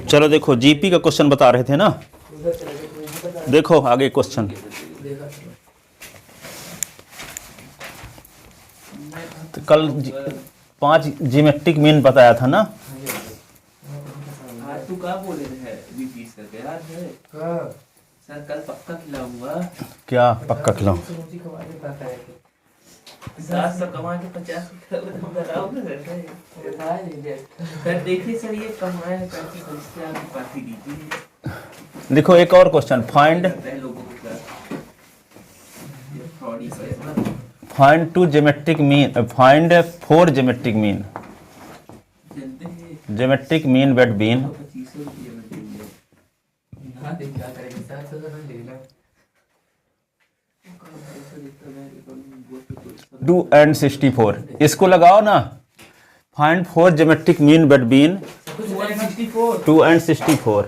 चलो देखो जीपी का क्वेश्चन बता रहे थे ना, देखो आगे क्वेश्चन। तो कल 5 जियोमेट्रिक मीन बताया था ना। तू क्या बोले है रिपीट करके यार है सर कल पक्का खिलाऊंगा। क्या पक्का खिलाऊं? 700 कमा के 50 सर देखिए सर ये कमाया पैसे इससे आपको पार्टी दीजिए। देखो एक और question, find find 2 geometric mean, find 4 geometric mean, geometric mean between 2 and 64। इसको लगाओ ना, find 4 geometric mean between 2 and 64।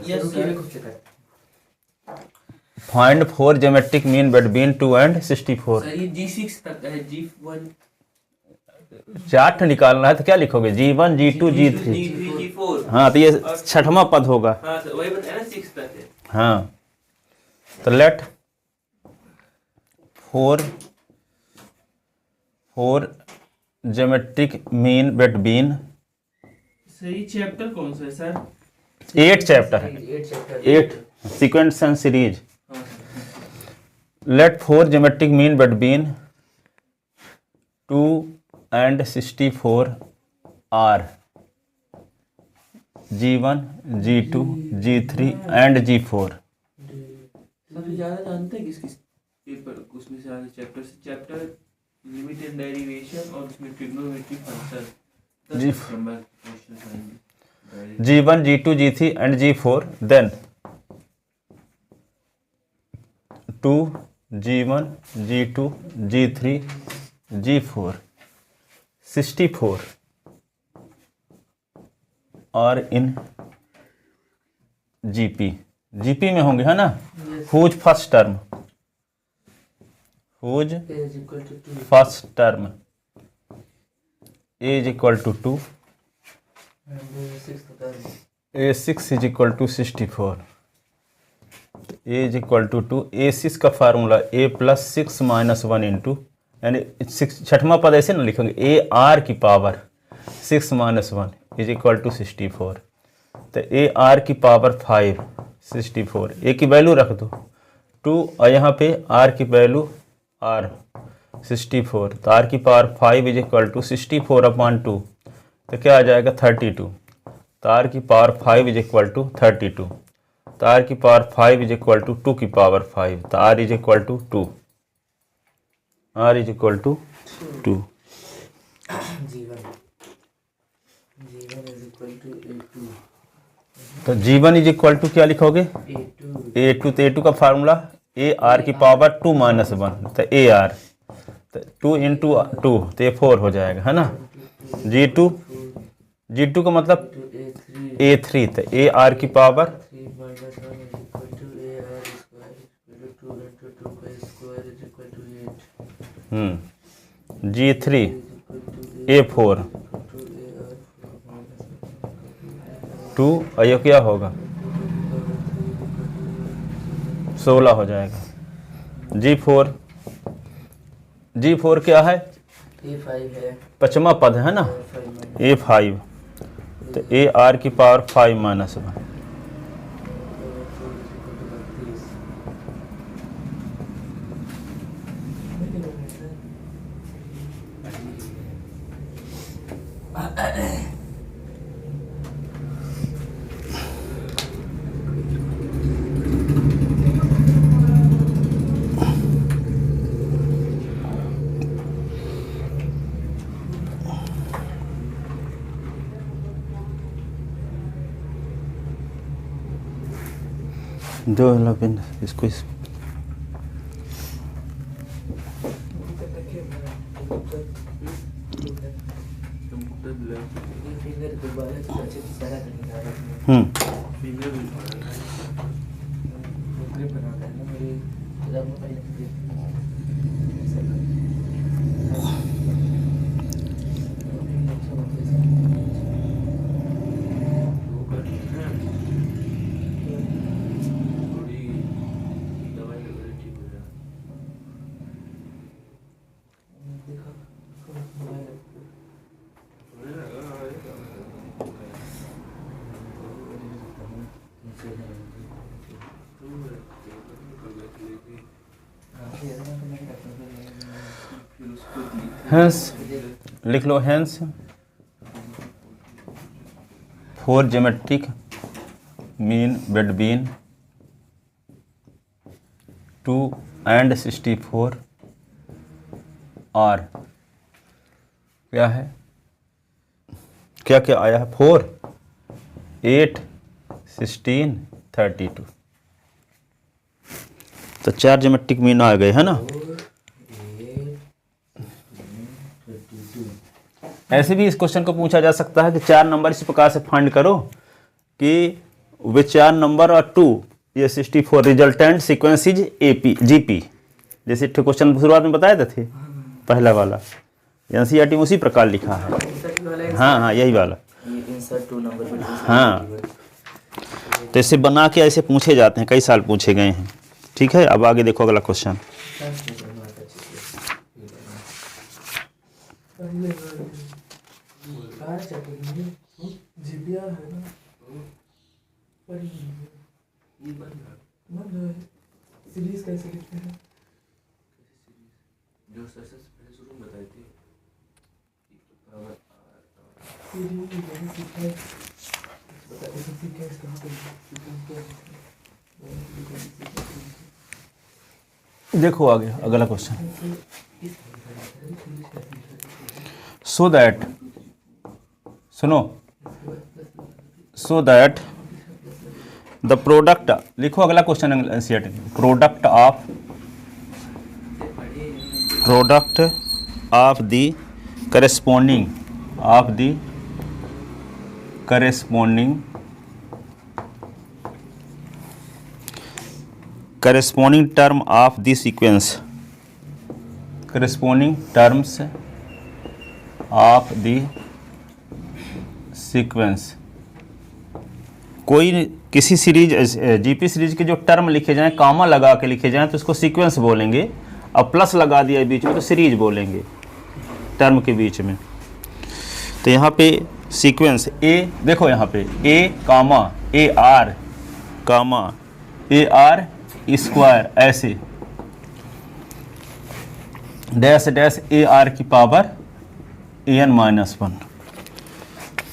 Find 4 geometric mean between 2 and 64। Sir ये G6 तक है, G1 चार्ट निकालना है तो क्या लिखोगे? G1 G2 G3 G4। हाँ तो ये छठवां पद होगा। हाँ तो वही बताया ना 6 तक है। हाँ तो let 4 geometric mean between. Sir ये चैप्टर कौन सा है सर? 8 चैप्टर है, 8 sequence and series. Let 4 geometric mean between 2 and 64 are G1 G2 G3 and G4। Sir ज़्यादा जानते हैं किस पेपर उसमें से आगे चैप्टर से चैप्टर लिमिट एंड डेरिवेशन और उसमें trigonometry function G number question G1 G2 G3 and G4 then 2 G1 G2 G3 G4 64 और इन जीपी में होंगे है ना। Whose first term, whose first term A is equal to 2, A6 is equal to 64, A is equal to 2। A6 का formula a plus 6 minus 1 into, यानी छठवां पद ऐसे ना लिखेंगे ए आर की power 6 minus 1 is equal to 64। तो A R की पावर 5 64, ए की वैल्यू रख दो 2 और यहाँ पे आर की वैल्यू आर 64। तो आर की पावर 5 इज इक्वल टू 64/2, तो क्या आ जाएगा 32। तो आर की पावर 5 इज इक्वल टू 32। तो आर की पावर 5 इज इक्वल टू 2 की पावर 5। तो R is equal to 2, R is equal to 2। तो G1 इज इक्वल टू क्या लिखोगे? A2। तो A2 का फार्मूला ए आर की पावर 2 माइनस 1, तो ए आर, तो 2 इंटू 2 तो ये 4 हो जाएगा है ना। G2 का मतलब A3, तो ए आर की पावर G3 A4 2 और ये क्या होगा 16 हो जाएगा। G4 क्या है? A5 है, पचमा पद है ना, A5। तो ए आर की पावर 5 माइनस 1। दो इसको हेंस लिख लो, hence 4 geometric mean between 2 and 64 और क्या है, क्या क्या आया है, 4, 8, 16, 32। तो 4 ज्योमेट्रिक मीन आ गए है ना। ऐसे भी इस क्वेश्चन को पूछा जा सकता है कि 4 नंबर इस प्रकार से फाइंड करो कि वे 4 नंबर और 2 ये 64 resultant sequence is AP GP, जैसे क्वेश्चन शुरुआत में बताए थे पहला वाला, NCERT में उसी प्रकार लिखा है। हाँ हाँ यही वाला, हाँ। तो इसे बना के ऐसे पूछे जाते हैं, कई साल पूछे गए हैं। ठीक है, अब आगे देखो अगला क्वेश्चन। सीरीज कैसे लिखते हैं, जो सबसे पहले शुरू में बताई थी देखो आगे अगला क्वेश्चन। सो दैट, सुनो, सो दैट द प्रोडक्ट, लिखो अगला question NCERT, product of the corresponding term of the sequence, corresponding terms of the sequence, कोई किसी सीरीज GP सीरीज के जो टर्म लिखे जाएं, कामा लगा के लिखे जाएं तो उसको सीक्वेंस बोलेंगे, अब प्लस लगा दिया बीच में तो सीरीज बोलेंगे टर्म के बीच में। तो यहाँ पे सीक्वेंस A, देखो यहाँ पे A कामा AR स्क्वायर, ऐसे डैश डैश AR की power AN-1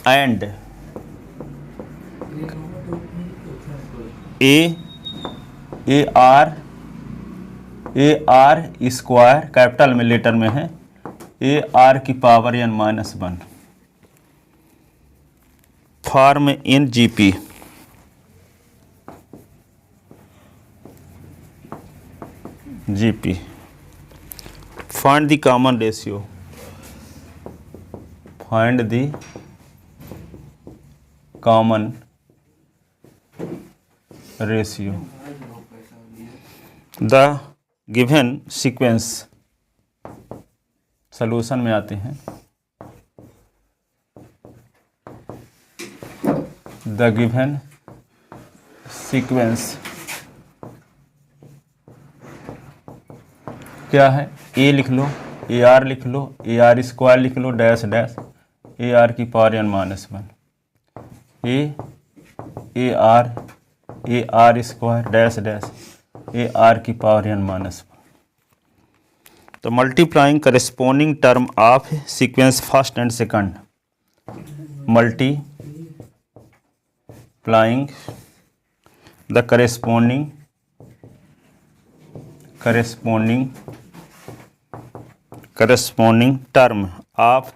and AR square, capital में लेटर में है, AR की power N-1 form in GP। Find the common ratio, the given sequence, solution में आते हैं, द गिवन सीक्वेंस क्या है, A लिख लो, AR लिख लो, AR स्क्वायर लिख लो, डैश डैश AR की power N-1, AR square dash dash AR की पावर N-1। तो multiplying corresponding term of sequence first and second, multiplying the corresponding term of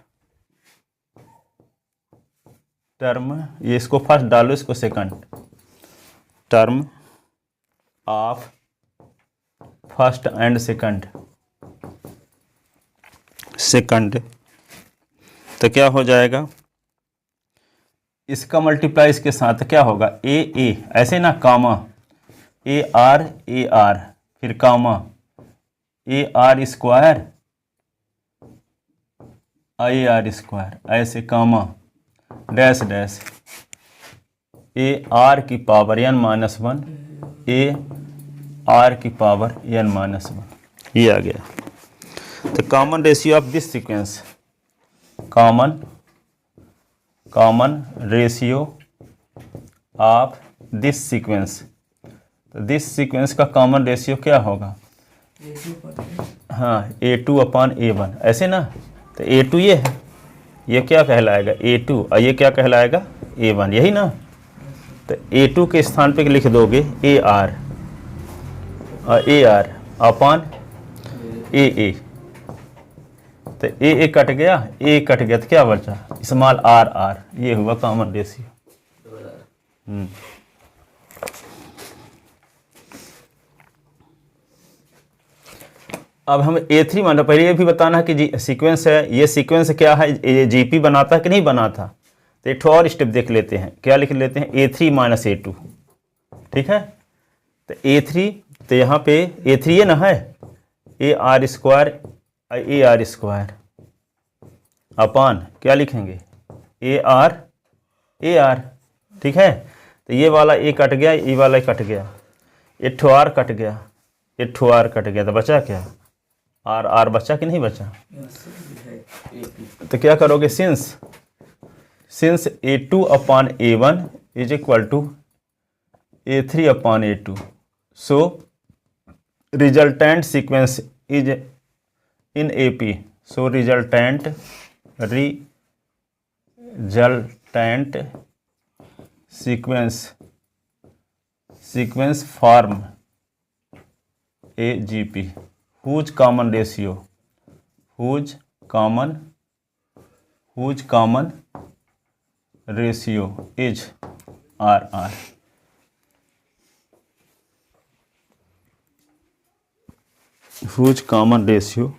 ये इसको फर्स्ट डालो, इसको second, term of first and second. तो क्या हो जाएगा, इसका मल्टीप्लाई इसके साथ क्या होगा, A ऐसे ना, कामा AR फिर कामा AR स्क्वायर ऐसे, कामा डैश डैश AR की पावर N-1 AR की पावर N-1, ये आ गया। तो common ratio of this sequence, common ratio of this sequence, तो दिस सीक्वेंस का कॉमन रेशियो क्या होगा, हाँ A2/A1 ऐसे ना, तो A2 ये है, ये क्या कहलाएगा A2 और ये क्या कहलाएगा A1, यही ना। तो A2 के स्थान पे लिख दोगे AR और AR अपॉन AA। तो AA कट गया, A कट गया, तो क्या बचा स्मॉल RR, ये हुआ कॉमन रेशियो। अब हम A3 मान लो, पहले ये भी बताना है कि सीक्वेंस है, ये सीक्वेंस क्या है, ये GP बनाता है कि नहीं बनाता। तो एक और स्टेप देख लेते हैं, क्या लिख लेते हैं A3 माइनस A2, ठीक है। तो A3, तो यहाँ पे A3 ये ना है AR square AR square upon क्या लिखेंगे AR, ठीक है। तो ये वाला A कट गया, ये वाला कट गया, एक ठो R कट गया, एक ठो R कट गया, तो बचा क्या R बचा कि नहीं बचा। तो क्या करोगे, since A2 upon A1 is equal to A3 upon A2, so resultant sequence is in AP, so resultant sequence form AGP whose common ratio is RR। whose common ratio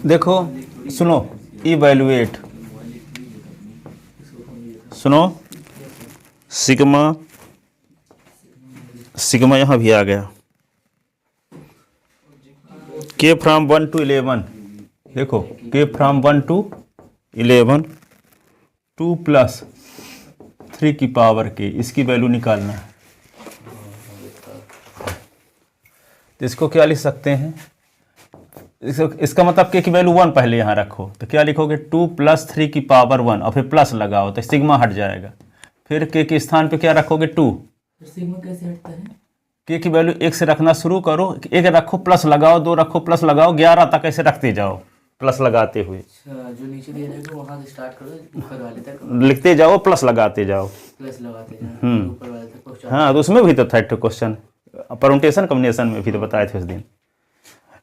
देखो सुनो, इवैल्यूएट, सुनो सिग्मा यहाँ भी आ गया, K from 1 to 11, देखो K from 1 to 11 2 plus 3 की power K, इसकी value निकालना है। तो इसको क्या लिख सकते हैं, इसका मतलब K की वैल्यू 1 पहले यहाँ रखो, तो क्या लिखोगे 2 प्लस 3 की पावर 1 और फिर प्लस लगाओ तो सिग्मा हट जाएगा। फिर K के स्थान पे क्या रखोगे 2, सिग्मा कैसे हटता है। K की वैल्यू 1 से रखना शुरू करो, 1 रखो प्लस लगाओ, 2 रखो प्लस लगाओ, 11 तक ऐसे रखते जाओ प्लस लगाते हुए। जो नीचे दे रहे हैं वहां से स्टार्ट करो, ऊपर वाले तक लिखते जाओ प्लस लगाते जाओ, प्लस लगाते जाओ, ऊपर वाले तक पहुंचा। हाँ, तो उसमें भी तो था एक क्वेश्चन परम्यूटेशन कॉम्बिनेशन में भी तो बताए थे उस दिन,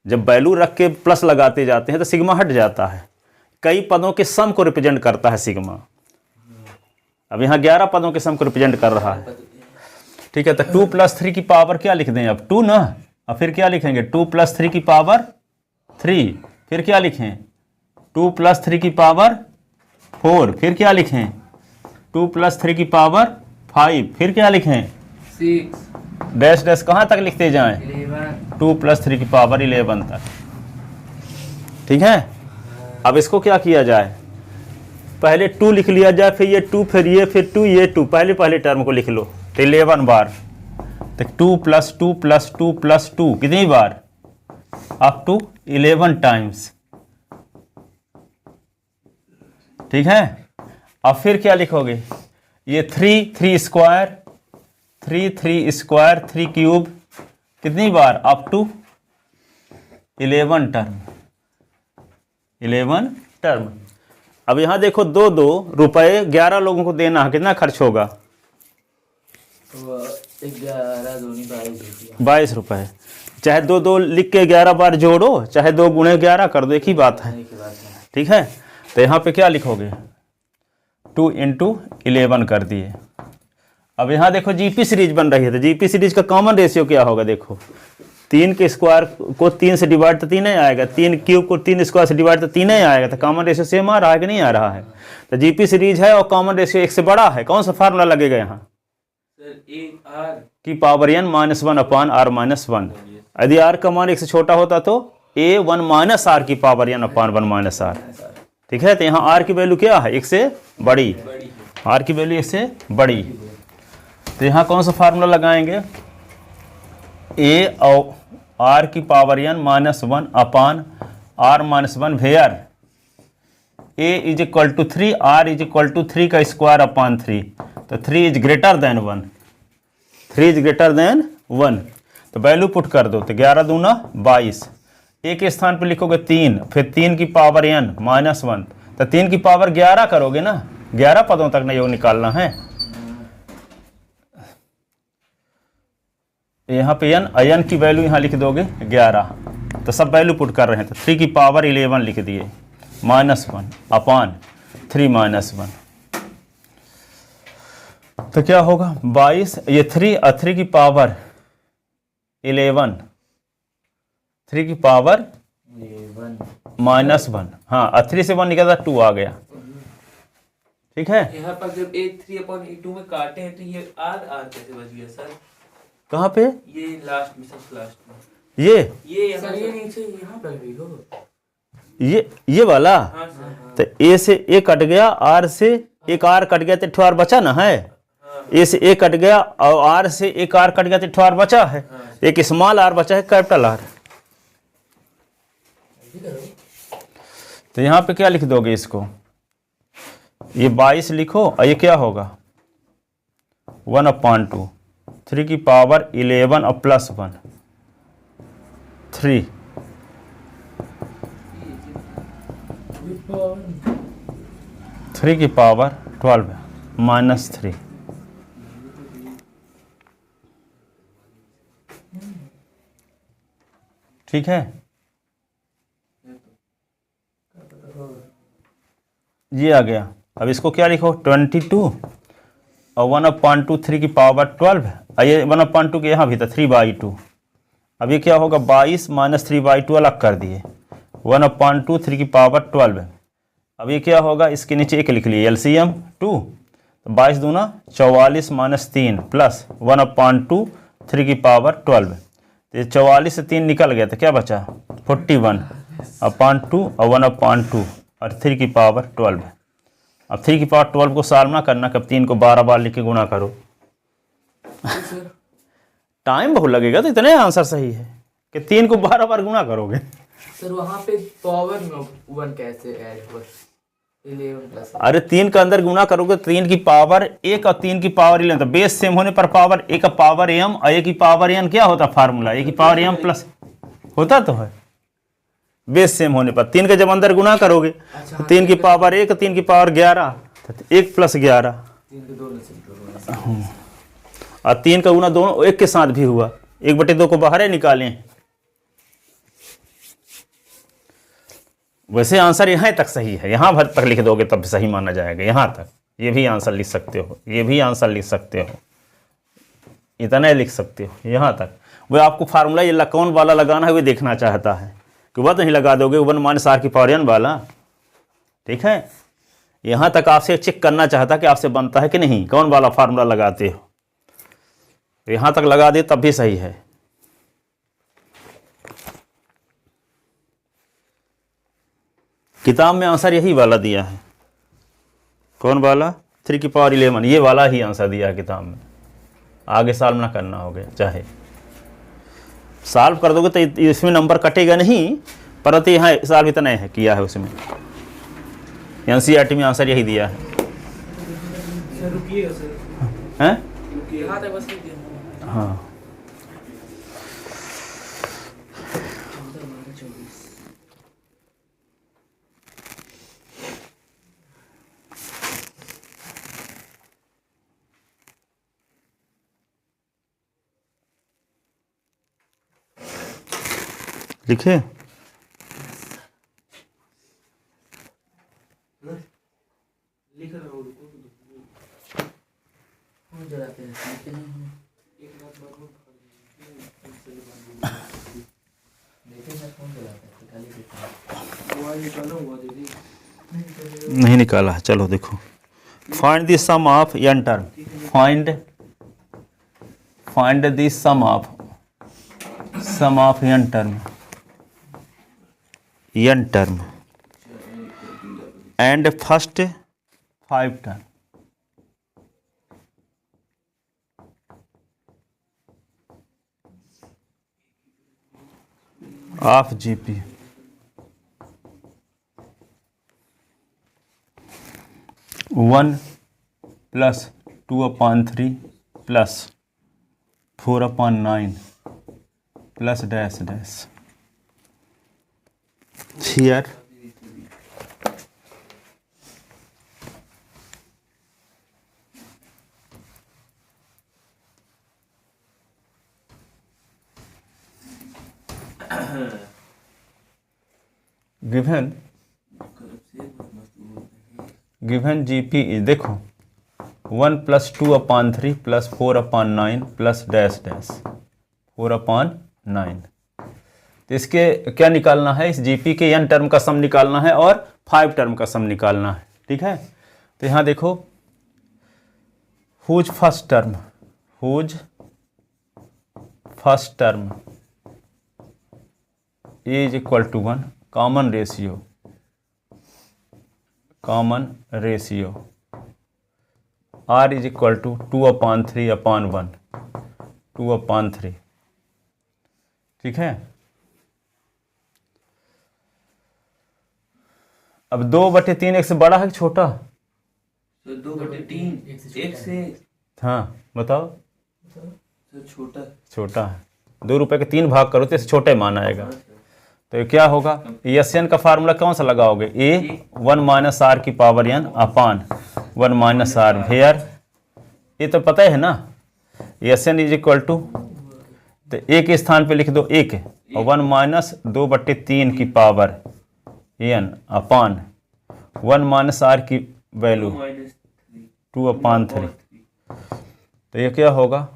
जब वैल्यू रख के प्लस लगाते जाते हैं तो सिग्मा हट जाता है। कई पदों के सम को रिप्रेजेंट करता है सिग्मा। अब यहाँ 11 पदों के सम को रिप्रेजेंट कर रहा है, ठीक है। तो 2 प्लस 3 की पावर क्या लिख दें अब 2 ना, और फिर क्या लिखेंगे 2 प्लस 3 की पावर 3, फिर क्या लिखें 2 प्लस 3 की पावर 4, फिर क्या लिखें 2 प्लस 3 की पावर 5, फिर क्या लिखें 6 डैश डैश कहाँ तक लिखते जाएं 11 2 प्लस 3 की पावर 11 तक, ठीक है। अब इसको क्या किया जाए, पहले 2 लिख लिया जाए, फिर ये 2, फिर ये, फिर 2, ये 2, पहले टर्म को लिख लो तो 11 बार, तो 2 प्लस 2 प्लस 2 प्लस 2 कितनी बार, अप टू 11 टाइम्स, ठीक है। अब फिर क्या लिखोगे, ये 3 स्क्वायर 3 स्क्वायर 3 क्यूब कितनी बार, अप टू 11 टर्म। अब यहाँ देखो 2 रुपए 11 लोगों को देना है, कितना खर्च होगा 22 रुपए। चाहे 2 लिख के 11 बार जोड़ो, चाहे 2 गुणे 11 कर दो, एक ही बात है, ठीक है। तो यहाँ पे क्या लिखोगे 2 × 11 कर दिए। अब यहाँ देखो जीपी सीरीज बन रही है, तो जीपी सीरीज का कॉमन रेशियो क्या होगा, देखो 3 के स्क्वायर को 3 से डिवाइड तो 3 ही आएगा, 3 क्यूब को 3 स्क्वायर से डिवाइड तो 3 ही आएगा, तो कॉमन रेशियो सेम आ रहा है कि नहीं आ रहा है? तो जीपी सीरीज है और कॉमन रेशियो 1 से बड़ा है, कौन सा फार्मूला लगेगा यहाँ? सर ए आर की power n minus 1 upon r minus 1। यदि r का मान 1 से छोटा होता तो a 1 माइनस r की power n upon 1 minus r। ठीक है, तो यहाँ r की वैल्यू क्या है? 1 से बड़ी, r की वैल्यू 1 से बड़ी। तो यहाँ कौन सा फार्मूला लगाएंगे? a और r की power n minus 1 upon r minus 1 where a is equal to 3, r is equal to 3 का स्क्वायर अपॉन 3, तो 3 is greater than 1, 3 is greater than 1। तो वैल्यू पुट कर दो, तो 11 दूना 22, a के स्थान पर लिखोगे 3, फिर 3 की पावर n माइनस 1, तो 3 की पावर 11 करोगे ना, 11 पदों तक ना योग निकालना है। यहाँ पे n की वैल्यू यहाँ लिख दोगे 11, तो सब वैल्यू पुट कर रहे हैं, तो 3 की पावर 11 लिख दिए माइनस 1 अपॉन 3 माइनस 1, तो क्या होगा 22, ये 3 और 3 की पावर 11, 3 की पावर माइनस 1, हाँ, और 3 से 1 निकला 2 आ गया। ठीक है, यहाँ पर जब ए 3/a2 में काटे हैं तो ये आर कैसे बच गया सर? कहाँ पे? ये लास्ट में, सबसे लास्ट में ये यहाँ ये नीचे यहाँ पर भी हो, ये वाला, हाँ सर, तो ए से ए कट गया, आर से एक आर कट गया, तो एक आर बचा ना है, ए से ए कट गया और आर से एक आर कट गया, तो एक आर बचा है, एक स्मॉल आर बचा है, कैपिटल आर। तो यहाँ पे क्या लिख दोगे इसको? ये 22 लिखो, और ये क्या होगा 1/2, 3 की पावर 11 और प्लस 1, 3, 3 की पावर 12 माइनस 3। ठीक है, ये आ गया। अब इसको क्या लिखो 22 और 1/2, 3 की पावर 12, ये 1/2 के यहाँ भी था 3/2। अब ये क्या होगा 22 माइनस 3/2 अलग कर दिए, 1/2, 3 की पावर 12। अब ये क्या होगा, इसके नीचे एक लिख लिए एलसीएम 2, तो 22 दूना 44 माइनस 3 प्लस 1/2, 3 की पावर 12। तो ये 44 से 3 निकल गया, तो क्या बचा 41/2 और 1/2 और 3 की पावर 12। अब 3 की पावर 12 को सॉल्व ना करना, कब 3 को 12 बार लिख के गुणा करो, टाइम बहुत लगेगा, तो इतने आंसर सही है कि 3 को 12 बार गुणा करोगे। सर वहाँ पे पावर 1 कैसे ऐड हुआ? 11 प्लस, अरे 3 का अंदर गुणा करोगे, 3 की पावर 1 और 3 की पावर 11, तो बेस सेम होने पर पावर 1 का पावर m और 1 की पावर n क्या होता फार्मूला? 1 की पावर m प्लस होता तो है, बेस सेम होने पर 3 का जब अंदर गुणा करोगे, तो 3 की पावर 1, 3 की पावर 11, 1 प्लस 11, 3 के दोनों से और 3 का गुणा दोनों एक के साथ भी हुआ, 1/2 को बाहर ही निकालें। वैसे आंसर यहाँ तक सही है, यहाँ भर तक लिख दोगे तब सही माना जाएगा, यहाँ तक। ये भी आंसर लिख सकते हो, ये भी आंसर लिख सकते हो, इतना ही लिख सकते हो यहाँ तक। वो आपको फार्मूला ये कौन वाला लगाना है वो देखना चाहता है, कि वह नहीं लगा दोगे 1 माइनस r की पावर n वाला। ठीक है, यहाँ तक आपसे चेक करना चाहता कि आपसे बनता है कि नहीं, कौन वाला फार्मूला लगाते हो। यहाँ तक लगा दे तब भी सही है। किताब में आंसर यही वाला दिया है, कौन वाला 3 की पावर 11, ये वाला ही आंसर दिया है किताब में। आगे सॉल्व ना करना हो गया, चाहे सॉल्व कर दोगे तो इसमें नंबर कटेगा नहीं, परंतु यहाँ सॉल्व इतना है किया है उसमें, एनसीईआरटी में आंसर यही दिया है। सर रुकिएगा सर, हैं? यहाँ तक बस लिख दिया। हाँ, लिखे लिख रहा हूँ, रुको जरा पे एक बात निकाला हुआ दीदी। नहीं निकाला है, चलो देखो। Find the sum of n term, find the sum of n term and first 5 term of GP। One plus 2/3 plus 4/9 plus dash dash here given GP is, देखो 1 plus 2/3 plus 4/9 plus dash dash 4/9। तो इसके क्या निकालना है, इस GP के n term का सम निकालना है और 5 टर्म का सम निकालना है, ठीक है। तो यहाँ देखो whose first term A is equal to 1, common ratio R is equal to 2/3/1, 2/3, ठीक है। अब 2/3 एक से बड़ा है कि छोटा? तो 2/3 एक से, हाँ बताओ। तो छोटा है। 2 रुपए के 3 भाग करो तो इसे छोटे माना आएगा। तो ये क्या होगा, एन का फार्मूला कौन सा लगाओगे, ए 1 - r की power n upon 1 - r where, ये तो पता है ना, एन इज इक्वल टू, तो ए के स्थान पे लिख दो 1 और 1 - 2/3 की पावर n अपान 1 - r की वैल्यू 2/3। तो ये क्या होगा,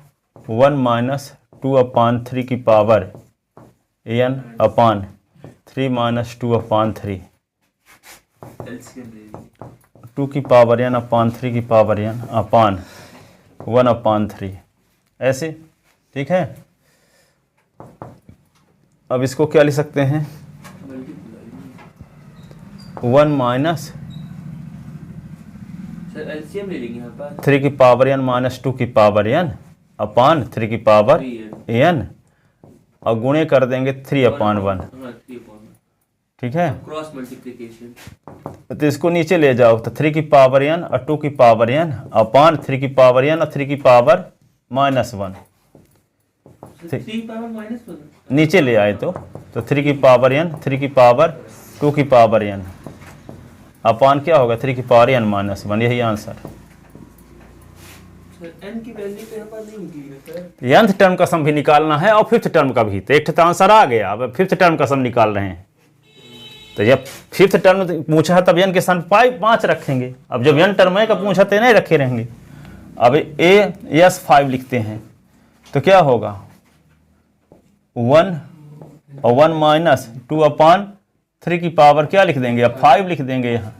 1 - 2/3 की पावर n अपान 3 - 2/3, 2 की पावर n अपान 3 की पावर n अपान 1/3, ऐसे, ठीक है। अब इसको क्या लिख सकते हैं, 1 - सर एलसीएम ले लेंगे यहाँ पर, 3 की पावर n माइनस 2 की पावर n अपान 3 की पावर n और गुणे कर देंगे 3/1, ठीक है। क्रॉस मल्टीप्लिकेशन, तो इसको नीचे ले जाओ, तो 3 की पावर n और 2 की पावर n अपान 3 की पावर n और 3 की पावर -1, 3 पावर -1 नीचे ले आए तो 3 की पावर n, 3 की पावर 2 की पावर n अपान क्या होगा 3 की पावर n -1, यही आंसर। n की वैल्यू तो यहाँ पर नहीं होगी सर, nth टर्म का सम भी निकालना है और 5th टर्म का भी। तो एक तो आंसर आ गया, अब 5th टर्म का सम निकाल रहे हैं। तो जब 5th टर्म पूछा है तब n के स्थान 5 रखेंगे। अब जब n टर्म है का पूछा तो नहीं रखे रहेंगे। अब a 5 लिखते हैं तो क्या होगा 1 और 1 माइनस 2/3 की पावर क्या लिख देंगे, अब 5 लिख देंगे यहाँ।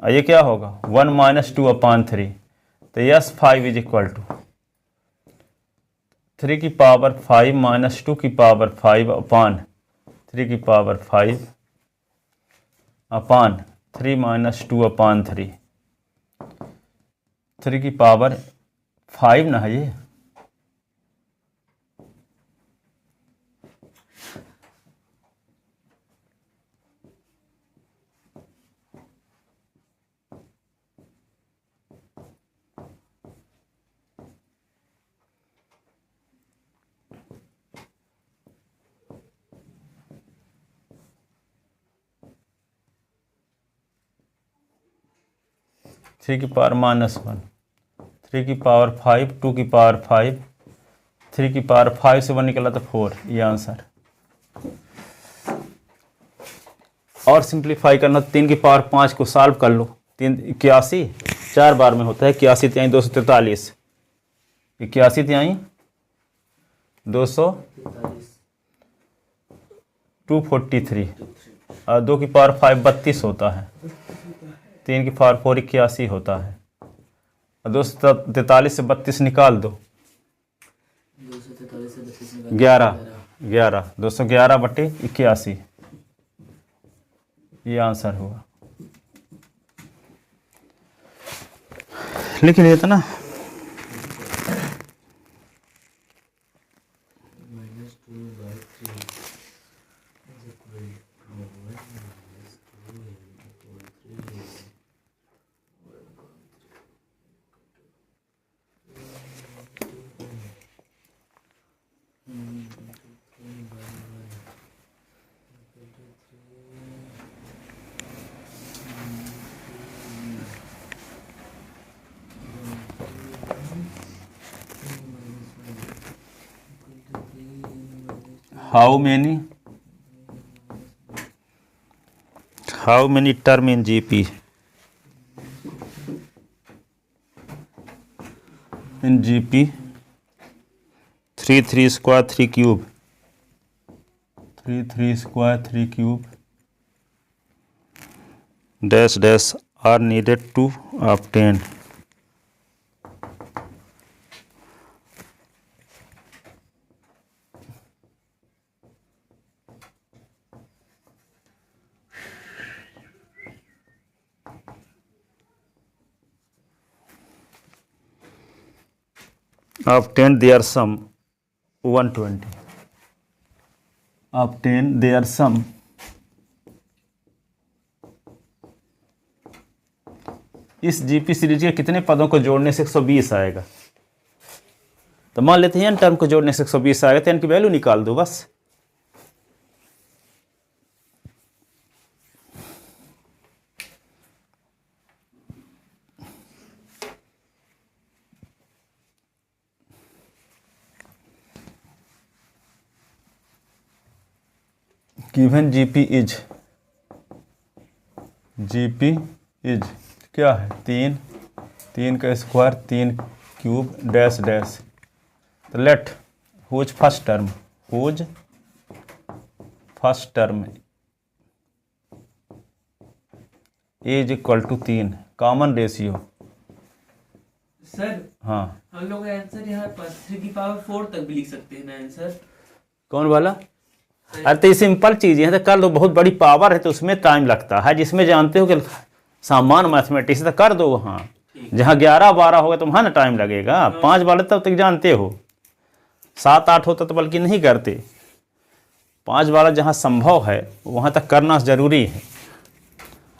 और ये क्या होगा 1 - 2/3, तो यस 5 इज इक्वल टू 3 की पावर 5 माइनस 2 की पावर 5 अपान 3 की पावर 5 अपान 3 - 2/3, 3 की पावर 5 ना है ये। थ्री की पावर -1, 3 की पावर 5, 2 की पावर 5, 3 की पावर 5 से 1 निकला तो 4, ये आंसर। और सिंप्लीफाई करना, 3 की पावर 5 को सॉल्व कर लो, 3 81 4 बार में होता है, 81 तिहाई 243, 81 तिहाई 243, और 2 की पावर 5 32 होता है, 3 की पावर 4 81 होता है, और 243 से 32 निकाल दो, 243 से 32 11 211/81, ये आंसर होगा। लेकिन ये था ना how many term in GP? In GP 3 square 3 cube 3 square 3 cube dash are needed to obtain their sum 120. Obtain their sum इस जीपी सीरीज के कितने पदों को जोड़ने से 120 आएगा। तो मान लेते हैं n टर्म को जोड़ने से 120 आएगा, तो n की वैल्यू निकाल दो बस। गिवन जीपी इज क्या है 3 का स्क्वायर 3 क्यूब डैश तो let whose first term is equal to 3 common ratio. Sir हाँ हम लोग आंसर यहाँ पर 3 की पावर 4 तक भी लिख सकते हैं ना आंसर। कौन वाला? अरे तो ये सिंपल चीज़ है, तो कर दो। बहुत बड़ी पावर है तो उसमें टाइम लगता है, जिसमें जानते हो कि सामान्य मैथमेटिक्स तो कर दो वहाँ। जहाँ 11-12 होगा तो वहाँ ना टाइम लगेगा। 5 वाले तब तक जानते हो, 7-8 होता तो बल्कि नहीं करते। 5 वाला जहाँ संभव है वहाँ तक करना ज़रूरी है।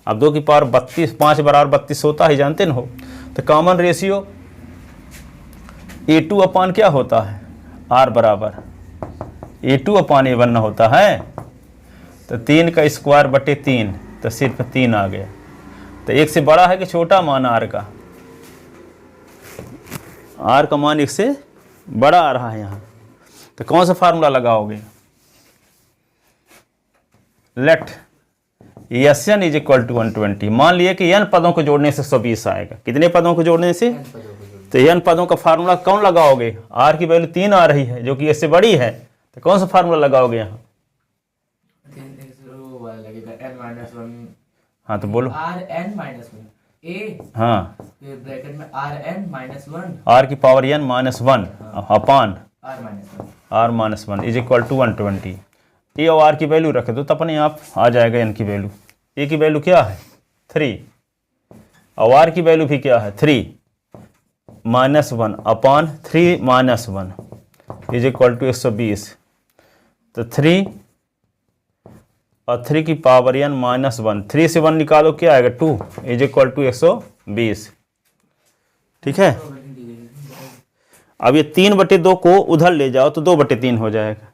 अब 2 की पावर 32 5 बराबर 32 होता ही जानते न हो। तो कॉमन रेशियो A2 अपान क्या होता है, R बराबर A2 अपान A1 होता है। तो 3 का स्क्वायर बटे 3 तो सिर्फ 3 आ गया। तो 1 से बड़ा है कि छोटा मान R का? R का मान 1 से बड़ा आ रहा है यहाँ। तो कौन सा फार्मूला लगाओगे? Let Sn is equal to 120। मान लिए कि n पदों को जोड़ने से 120 आएगा। कितने पदों को जोड़ने से? तो n पदों का फार्मूला कौन लगाओगे? R की वैल्यू 3 आ रही है जो कि इससे बड़ी है, तो कौन सा फार्मूला लगाओगे यहाँ? हाँ तो बोलो। a हाँ ब्रैकेट में Rn-1 R की power n-1 upon R-1 is equal to 120। A और R की वैल्यू रख दो तो अपने आप आ जाएगा n की वैल्यू। ए की वैल्यू क्या है 3 और R की वैल्यू भी क्या है 3 -1 अपान 3 -1 इज इक्वल टू 120। तो 3 और 3 की पावर n-1 3 से 1 निकालो क्या आएगा 2 इज इक्वल टू 120। ठीक है। अब ये 3/2 को उधर ले जाओ तो 2/3 हो जाएगा।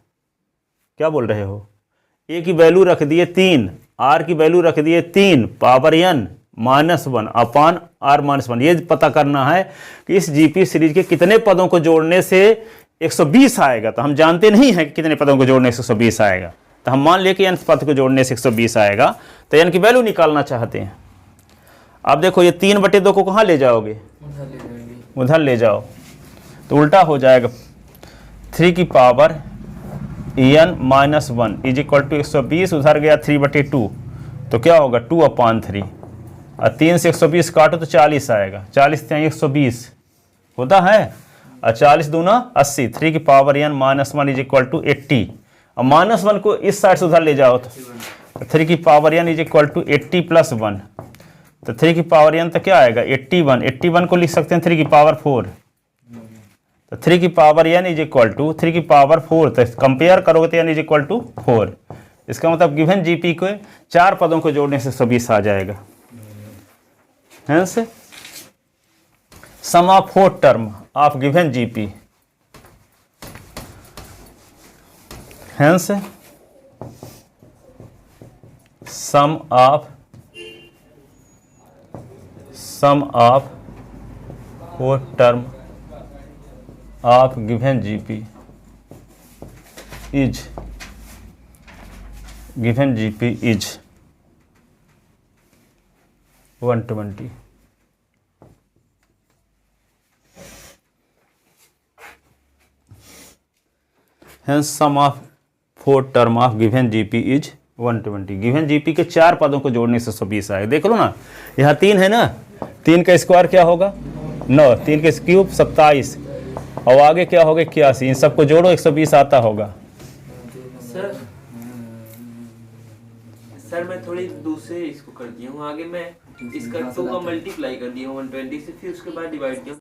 क्या बोल रहे हो? ए की वैल्यू रख दिए 3, आर की वैल्यू रख दिए 3 पावर n-1 अपान R-1। ये पता करना है कि इस जीपी सीरीज के कितने पदों को जोड़ने से 120 आएगा। तो हम जानते नहीं हैं कि कितने पदों को जोड़ने से 120 आएगा। तो हम मान लिए कि n पद को जोड़ने से 120 आएगा, तो n की वैल्यू निकालना चाहते हैं। अब देखो ये 3/2 को कहाँ ले जाओगे? उधर ले जाओ तो उल्टा हो जाएगा। 3 की power n minus 1 is equal to 120, उधर गया 3/2 तो क्या होगा 2/3 और 3 से 120 काटो तो 40 आएगा, 40 से 120 होता है और 40 दूना 80, 3 की power n minus 1 is equal to 80 और माइनस 1 को इस साइड से उधर ले जाओ तो 3 की power n is equal to 80 plus 1 तो 3 की पावर n तो क्या आएगा 81, 81 को लिख सकते हैं 3 की पावर 4 तो 3 की power n is equal to 3 की पावर 4 तो कंपेयर करोगे तो n इज इक्वल टू 4। इसका मतलब गिवन जीपी को 4 पदों को जोड़ने से 120 आ जाएगा। Hence, sum of 4 term of given GP. Hence, sum of 4 term of given GP is 120. Hence sum of 4 term of given GP is 120। Given GP के 4 पदों को जोड़ने से 120 आएगा। देख लो ना, यहाँ 3 है ना, 3 का स्क्वायर क्या होगा 9, 3 का क्यूब 27 और आगे क्या होगा 81, इन सबको जोड़ो 120 आता होगा। सर मैं थोड़ी दूसरे इसको कर दिया हूँ, आगे मैं इसका 2 का मल्टीप्लाई कर दिया हूँ 120 से, फिर उसके बाद डिवाइड किया।